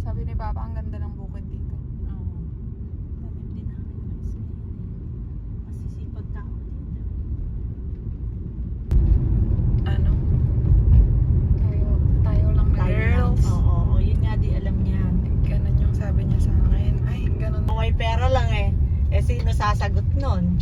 Sabi ni Papa, ang ganda ng bukid dito. Oo. Tanim din namin rice. Masisipag tao dito. Ano? Tayo lang girls. Oo, yun nga di alam niya. Ganun yung sabi niya sa akin. Ay, ganun. Kung may pera lang eh. Eh sino sasagot nun?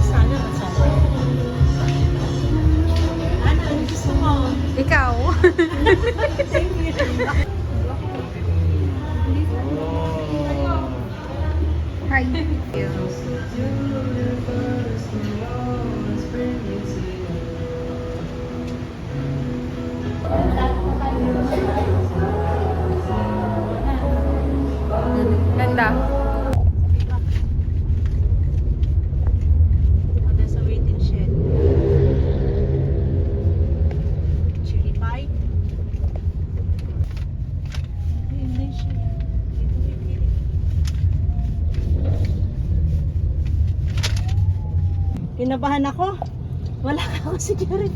Sana masarap. Ano gusto mo? Ikaw? Hi. Ganda. Ada sa waiting shed. Chili pie. Hindi siya. Dito pipili. Kinabahan ako. Wala akong security.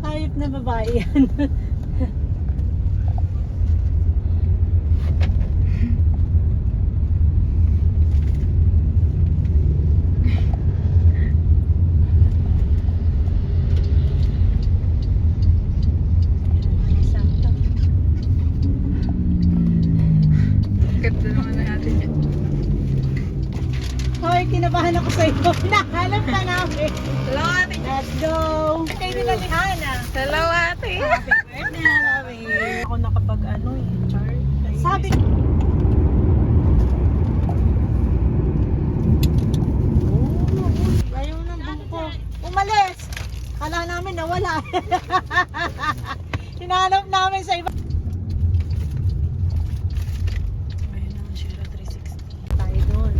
Hayop na babae yan. Sakto. Ganda naman na natin yan. Hoy, kinabahan ako sa iyo. Nahanap ka namin. Hello, ate. Let's go! Kayo nila ni Hana. Hello, ate. Happy birthday, Hanabi. Ako nakapag ano eh, chart. Sabi ayaw ng buko. Umalis! Kala namin nawala. Hinahanap namin sa iba. Ayun na, Shira 360. Tayo doon.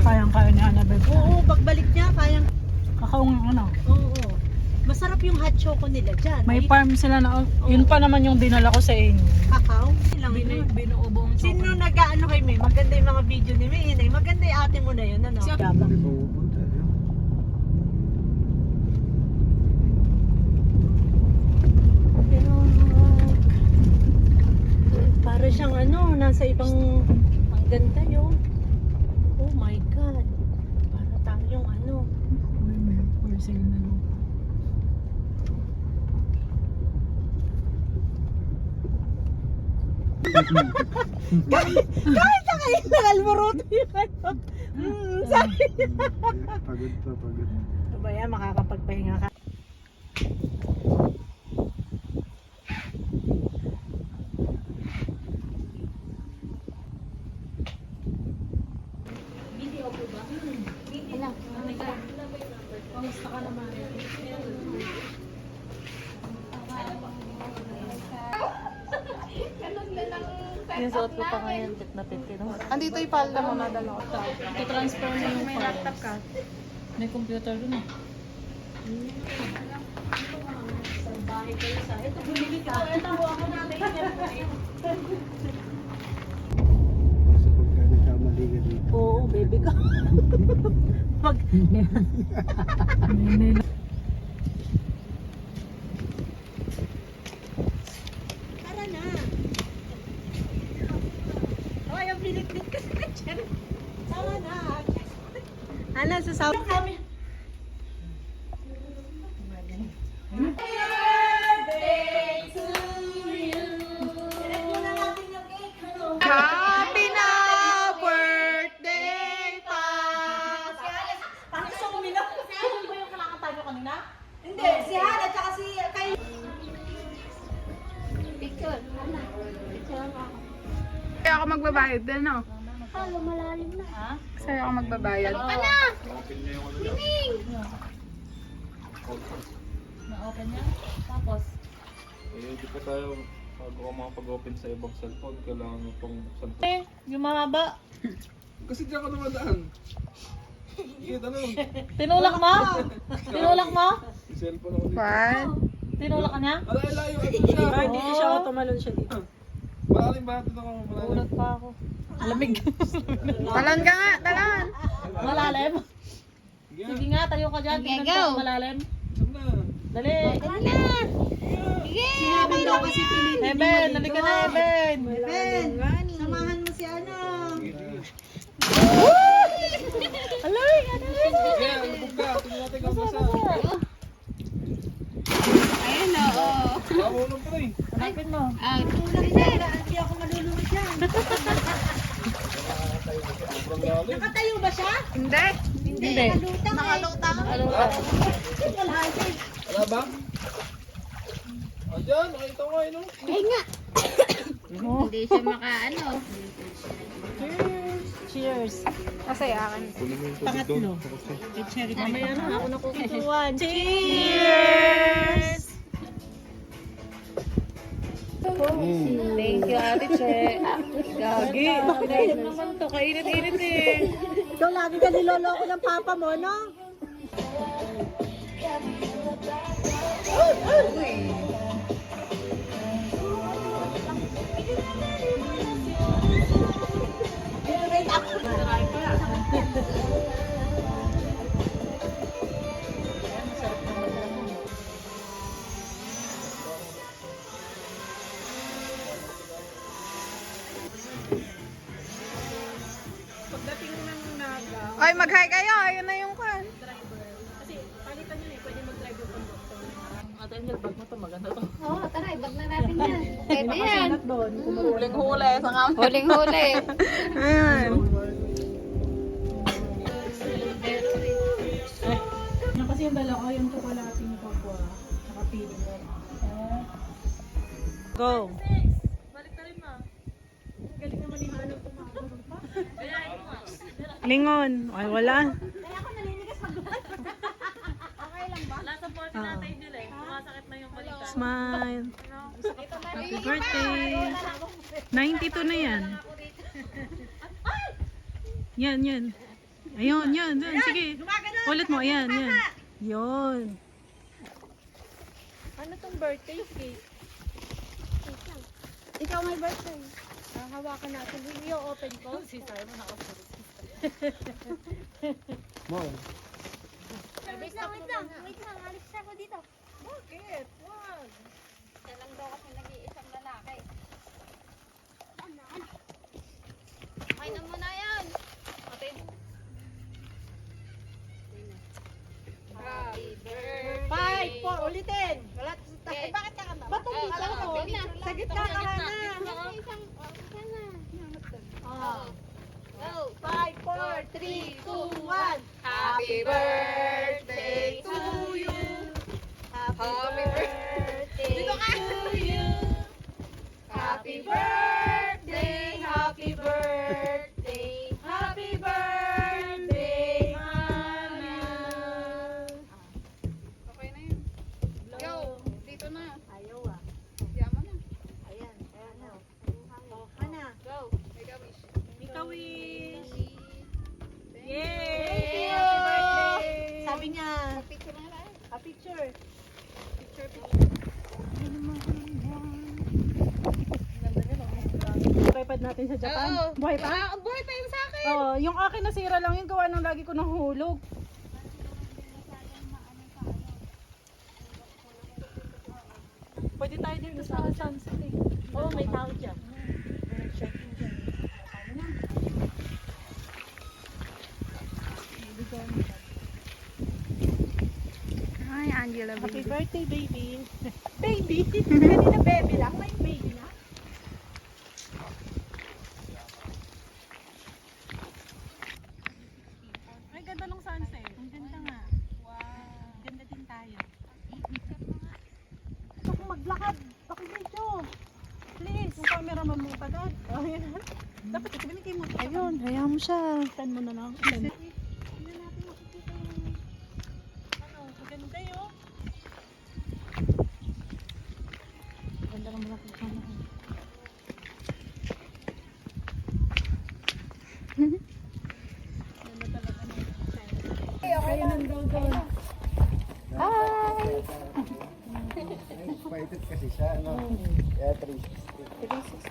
Kayang-kaya ni Annabelle. Oo, pagbalik niya, kayang... Kakaungang ano. Oo. Masarap yung hot choco nila dyan. May farm sila na, yun pa naman yung dinala ko sa inyo. Kakao. Lang yun. Binuubo ang Sino nag-ano kay May? Maganda yung mga video ni May. Yun, maganda yung ate mo na yun. Ano? Yabang. Pero, para siyang ano, nasa ibang, ang ganda yun. Oh my God. Para tayong ano. Uy, may for sale na lupa. Kahit na kayo nakalmuruto yung ano. Sabi niya. Pagod pa, pagod. Ano ba yan? Makakapagpahinga ka. Yung suot ko pa ngayon, tit na tit. Andito yung palda mo, nadala ko sa Ito-transfer na yung may laptop ka. May computer dun eh. Bahay kayo sa... Ito, bumili ka. Ito, ako natin. Basta pagka nagkamali ka dito. Oo, baby ka. Pag... Tara na. Ano, sasabi kami. Happy na birthday pa! Parang gusto ko uminom. Ano ba yung kinakanta nyo kanina? Hindi, si Han at saka si Kay. Kaya ako magbabayad din, no? Halo, malalim na. Ha? Sa'yo ako magbabayad. Na-open niya? Tapos? Eh, di pa tayo bago ka makapag-open sa ibang cellphone, kailangan mo pang buksan to. Yung mahaba. Kasi diyan ka dumadaan. Sige, tanong. Tinulak mo? Tinulak mo? Yung cellphone ako dito. What? Tinulak ka niya? Alay, layo. Ano siya? Ay, hindi siya tumalon siya dito. Malalim ba? Ito ako. Malalim. Ulat pa ako. Alamig. Talon ka nga, talon! Malalim? Sige. Sige nga, tayo ka dyan. Tingnan ko, malalim. Saan na? Dali. Sinabi daw kasi Pilipino. Eben, halika na, Eben. Ben, samahan mo si ano. Alay, ano? Sige, lubog ka. Tingnan natin kung basa. Ayun, oo. Nakahulog ka na eh. Hanapin mo. Hindi ako malulunod yan. Sobrang lalim. Nakatayo ba siya? Hindi. Hindi. Nakalutang Ano Wala. Wala siya. Wala ba? Andyan, nakita ko eh, no? Ay nga. Hindi siya makaano. Cheers. Kasi akin. Pangatlo. Mamaya na, ako nakukutuan. Cheers! Thank you, Ate Che. Gagi. Pinainom naman to. Kainit-init eh. Ikaw lagi ka niloloko ng papa mo, no? Ay, mag-hi kayo. Ayun na yung kan. Ate Angel, bag mo to, maganda to. Oo, tara, ibag na natin yan. Pwede yan. Doon, Huling-huli. Huling-huli. Ayan. Yan kasi yung dalawa, yung tsokolating kokwa, saka piling mo. Go! Balik ka rin, ma. Galing naman yung hanap ko, ma. Lingon. Ay, wala. Lasa po si Tatay Jill eh. Sumasakit na yung balikan. Smile. Happy birthday. 92 na yan. Yan, yan. Ayun, yan. Yan. Sige. Ulit mo. Ayan, yan. Yun. Ano tong birthday cake? Ikaw may birthday. Hawakan natin. Yung open ko. Si Simon nakapuro. Mo. Wait lang. Alis ako dito. Bakit? Wag. Siya lang daw kasi nag-iisang lalaki. Ay na muna yan. Ate. Happy birthday. 5, 4, ulitin. Wala. Okay. Bakit ka kanta? Ba't ang dito ako? Sa gitna ka na. Go. 5, 4, 3, 2, 1. Happy birthday to you. Happy birthday to you. Happy birthday, happy birthday, happy birthday, Hana. Okay na yun. Go, dito na. Ayaw ah. Diyan mo na. Ayan. Ayan na. Hana, go. Make a wish. Make a wish. Thank Yay! you. Happy birthday! Sabi niya, Picture na tayo. a picture. iPad natin sa Japan. Buhay pa? Buhay pa yun sa akin. Oo, yung akin nasira lang yung gawa ng lagi ko nahulog. Pwede tayo din sa sunset eh. Oo, may tao dyan. Checking dyan. Angela, Happy baby. birthday, baby. Baby? Kanina baby lang. May baby na. Ay, ganda ng sunset. Ang ganda nga. Wow. Ganda din tayo. Gusto kong maglakad. Pakibidyo. Please. Yung cameraman mo tagad. Oh, yan. Dapat ito binigay mo. Ayun, hayaan mo siya. Send mo na lang. Send. Hindi natin makikita yung ano, maganda yun. Ganda ng mga kasama ko. Ganda talaga ng Excited kasi siya, no? Kaya 360.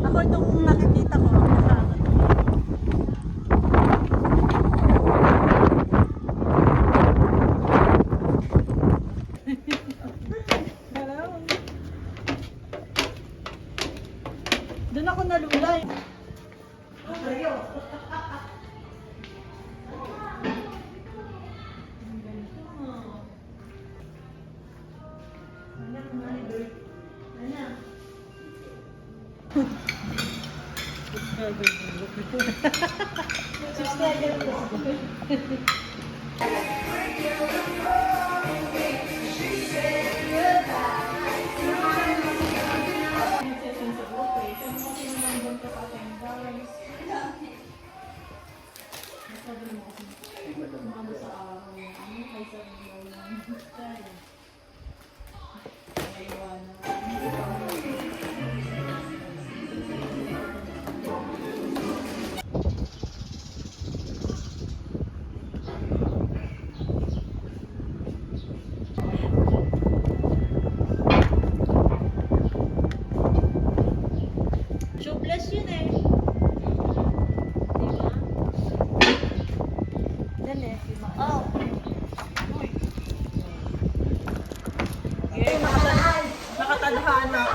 Ako itong nakikita ko. Kasama. Hello. Doon ako nalulay. Tubeless yun eh. Diba? Dali. Oh. Okay, nakatadhana.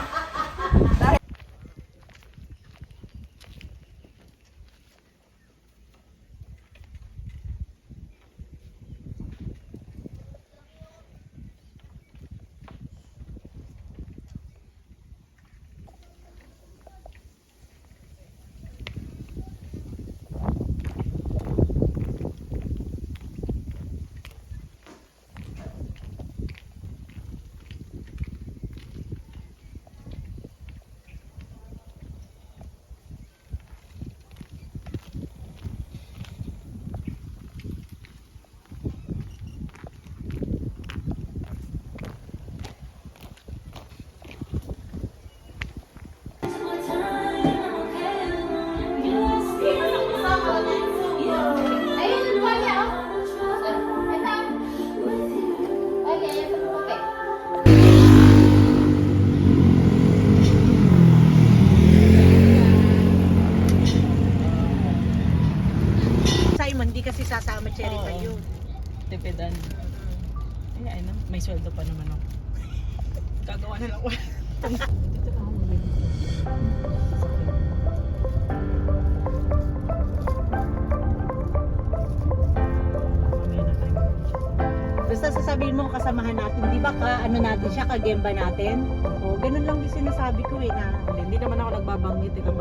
Simon, di kasi sasama Cherry pa yun. Tipidan. Ay, ay na. May sweldo pa naman ako. Gagawa na lang ako. Basta sasabihin mo kasamahan natin, di ba ano natin siya, kagemba natin? O, ganun lang din sinasabi ko na Hindi naman ako nagbabanggit. Ikaw